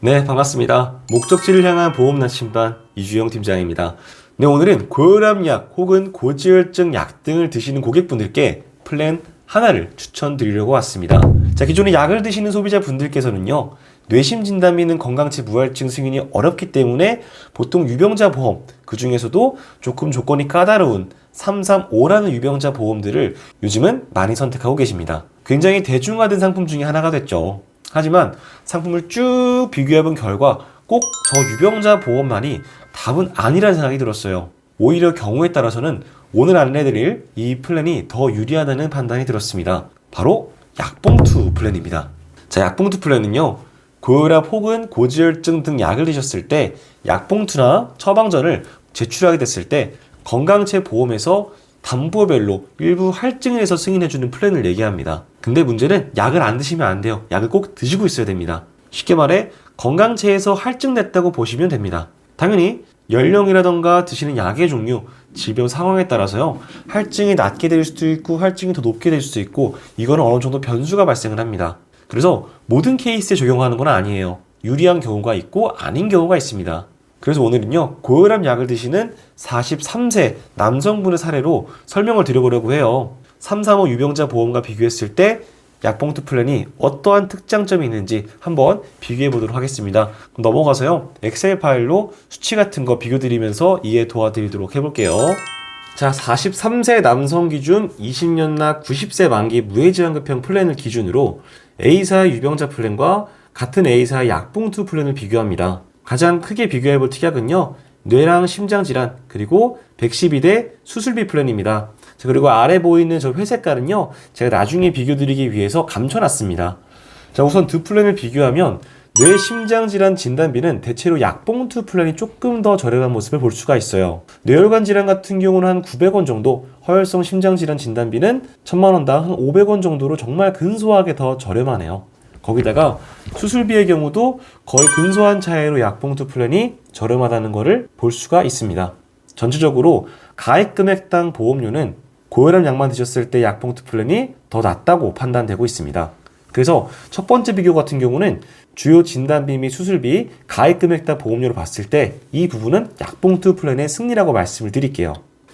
네, 반갑습니다. 목적지를 향한 보험 나침반 이주영 팀장입니다. 네, 오늘은 고혈압약 혹은 고지혈증 약 등을 드시는 고객분들께 플랜 하나를 추천드리려고 왔습니다. 자, 기존에 약을 드시는 소비자분들께서는요, 뇌심 진단비는 건강치 무할증 승인이 어렵기 때문에 보통 유병자 보험, 그 중에서도 조금 조건이 까다로운 335라는 유병자 보험들을 요즘은 많이 선택하고 계십니다. 굉장히 대중화된 상품 중에 하나가 됐죠. 하지만 상품을 쭉 비교해본 결과 꼭 저 유병자 보험만이 답은 아니라는 생각이 들었어요. 오히려 경우에 따라서는 오늘 안내드릴 이 플랜이 더 유리하다는 판단이 들었습니다. 바로 약봉투 플랜입니다. 자, 약봉투 플랜은요, 고혈압 혹은 고지혈증 등 약을 드셨을 때 약봉투나 처방전을 제출하게 됐을 때 건강체 보험에서 담보별로 일부 할증을 해서 승인해주는 플랜을 얘기합니다. 근데 문제는 약을 안 드시면 안 돼요. 약을 꼭 드시고 있어야 됩니다. 쉽게 말해 건강체에서 할증냈다고 보시면 됩니다. 당연히 연령이라던가 드시는 약의 종류, 질병 상황에 따라서요, 할증이 낮게 될 수도 있고 할증이 더 높게 될 수도 있고, 이거는 어느 정도 변수가 발생을 합니다. 그래서 모든 케이스에 적용하는 건 아니에요. 유리한 경우가 있고 아닌 경우가 있습니다. 그래서 오늘은요, 고혈압 약을 드시는 43세 남성분의 사례로 설명을 드려보려고 해요. 335 유병자 보험과 비교했을 때 약봉투 플랜이 어떠한 특장점이 있는지 한번 비교해 보도록 하겠습니다. 그럼 넘어가서요, 엑셀 파일로 수치 같은 거 비교 드리면서 이해 도와드리도록 해볼게요. 자, 43세 남성 기준 20년나 90세 만기 무해지환급형 플랜을 기준으로 A사의 유병자 플랜과 같은 A사의 약봉투 플랜을 비교합니다. 가장 크게 비교해볼 특약은요, 뇌랑 심장질환, 그리고 112대 수술비 플랜입니다. 자, 그리고 아래 보이는 저 회색깔은요, 제가 나중에 비교드리기 위해서 감춰놨습니다. 자, 우선 두 플랜을 비교하면 뇌 심장질환 진단비는 대체로 약봉투 플랜이 조금 더 저렴한 모습을 볼 수가 있어요. 뇌혈관 질환 같은 경우는 한 900원 정도, 허혈성 심장질환 진단비는 1000만원당 한 500원 정도로 정말 근소하게 더 저렴하네요. 거기다가 수술비의 경우도 거의 근소한 차이로 약봉투 플랜이 저렴하다는 것을 볼 수가 있습니다. 전체적으로 가입 금액당 보험료는 고혈압 약만 드셨을 때 약봉투 플랜이 더 낫다고 판단되고 있습니다. 그래서 첫 번째 비교 같은 경우는 주요 진단비 및 수술비, 가입 금액당 보험료를 봤을 때 이 부분은 약봉투 플랜의 승리라고 말씀을 드릴게요.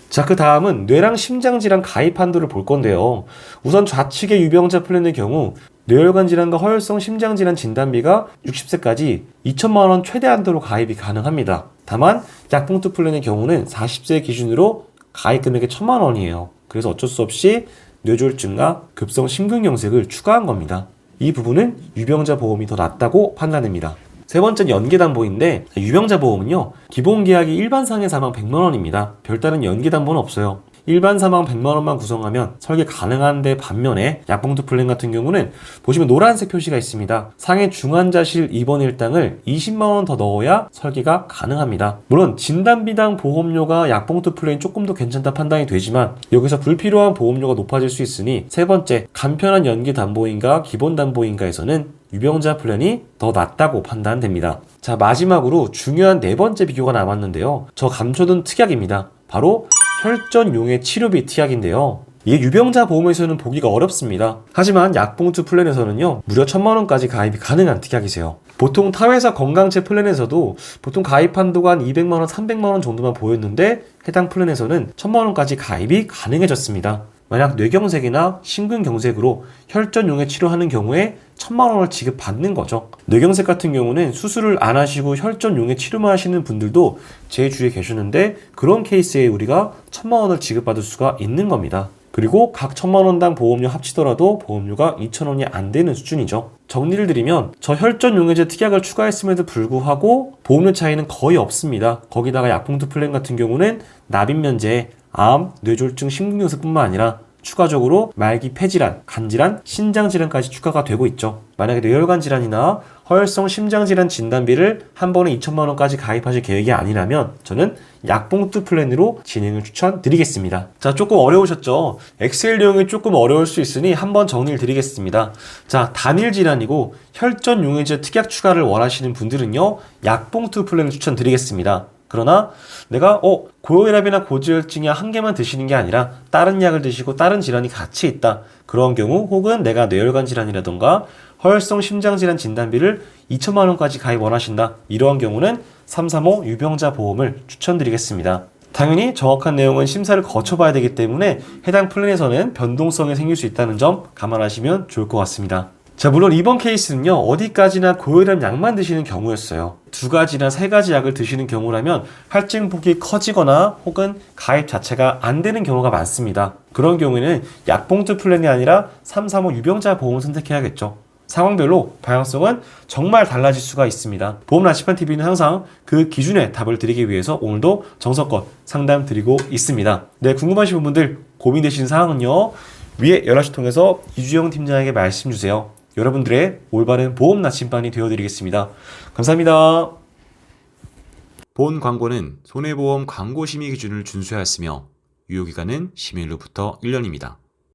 자, 그 다음은 뇌랑 심장질환 가입 한도를 볼 건데요. 우선 좌측의 유병자 플랜의 경우 뇌혈관 질환과 허혈성 심장질환 진단비가 60세까지 2천만원 최대 한도로 가입이 가능합니다. 다만 약봉투 플랜의 경우는 40세 기준으로 가입 금액이 1000만원이에요. 그래서 어쩔 수 없이 뇌졸중과 급성 심근경색을 추가한 겁니다. 이 부분은 유병자 보험이 더 낫다고 판단됩니다. 세 번째는 연계담보인데, 유병자 보험은요, 기본 계약이 일반 상해 사망 100만원입니다. 별다른 연계담보는 없어요. 일반 사망 100만원만 구성하면 설계 가능한데, 반면에 약봉투 플랜 같은 경우는 보시면 노란색 표시가 있습니다. 상해 중환자실 입원 일당을 20만원 더 넣어야 설계가 가능합니다. 물론 진단비당 보험료가 약봉투 플랜이 조금 더 괜찮다 판단이 되지만 여기서 불필요한 보험료가 높아질 수 있으니, 세 번째 간편한 연계담보인가 기본담보인가에서는 유병자 플랜이 더 낫다고 판단됩니다. 자, 마지막으로 중요한 네 번째 비교가 남았는데요, 저 감춰둔 특약입니다. 바로 혈전용해 치료비 특약인데요, 이게 유병자 보험에서는 보기가 어렵습니다. 하지만 약봉투 플랜에서는요, 무려 1000만원까지 가입이 가능한 특약이세요. 보통 타회사 건강체 플랜에서도 보통 가입 한도가 한 200만원, 300만원 정도만 보였는데 해당 플랜에서는 1000만원까지 가입이 가능해졌습니다. 만약 뇌경색이나 심근경색으로 혈전용해 치료하는 경우에 1000만원을 지급받는 거죠. 뇌경색 같은 경우는 수술을 안 하시고 혈전용해 치료만 하시는 분들도 제 주위에 계시는데, 그런 케이스에 우리가 1000만원을 지급받을 수가 있는 겁니다. 그리고 각 1000만원당 보험료 합치더라도 보험료가 2000원이 안 되는 수준이죠. 정리를 드리면 저 혈전용해제 특약을 추가했음에도 불구하고 보험료 차이는 거의 없습니다. 거기다가 약봉투 플랜 같은 경우는 납입 면제에 암, 뇌졸중, 심근경색뿐만 아니라 추가적으로 말기 폐질환, 간질환, 신장질환까지 추가가 되고 있죠. 만약에 뇌혈관 질환이나 허혈성 심장질환 진단비를 한 번에 2천만원까지 가입하실 계획이 아니라면 저는 약봉투 플랜으로 진행을 추천드리겠습니다. 자, 조금 어려우셨죠? 엑셀용이 조금 어려울 수 있으니 한번 정리를 드리겠습니다. 자, 단일 질환이고 혈전용해제 특약 추가를 원하시는 분들은요, 약봉투 플랜을 추천드리겠습니다. 그러나 내가 고혈압이나 고지혈증이 한 개만 드시는 게 아니라 다른 약을 드시고 다른 질환이 같이 있다, 그런 경우, 혹은 내가 뇌혈관 질환이라던가 허혈성 심장질환 진단비를 2천만 원까지 가입 원하신다. 이러한 경우는 335 유병자 보험을 추천드리겠습니다. 당연히 정확한 내용은 심사를 거쳐봐야 되기 때문에 해당 플랜에서는 변동성이 생길 수 있다는 점 감안하시면 좋을 것 같습니다. 자, 물론 이번 케이스는요, 어디까지나 고혈압 약만 드시는 경우였어요. 2가지나 3가지 약을 드시는 경우라면 할증폭이 커지거나 혹은 가입 자체가 안 되는 경우가 많습니다. 그런 경우에는 약봉투 플랜이 아니라 335 유병자 보험을 선택해야겠죠. 상황별로 방향성은 정말 달라질 수가 있습니다. 보험 나치판TV는 항상 그 기준에 답을 드리기 위해서 오늘도 정성껏 상담 드리고 있습니다. 네, 궁금하신 부분들, 고민되시는 사항은요, 위에 연락처 통해서 이주영 팀장에게 말씀 주세요. 여러분들의 올바른 보험 나침반이 되어드리겠습니다. 감사합니다. 본 광고는 손해보험 광고심의 기준을 준수하였으며 유효기간은 심의일로부터 1년입니다.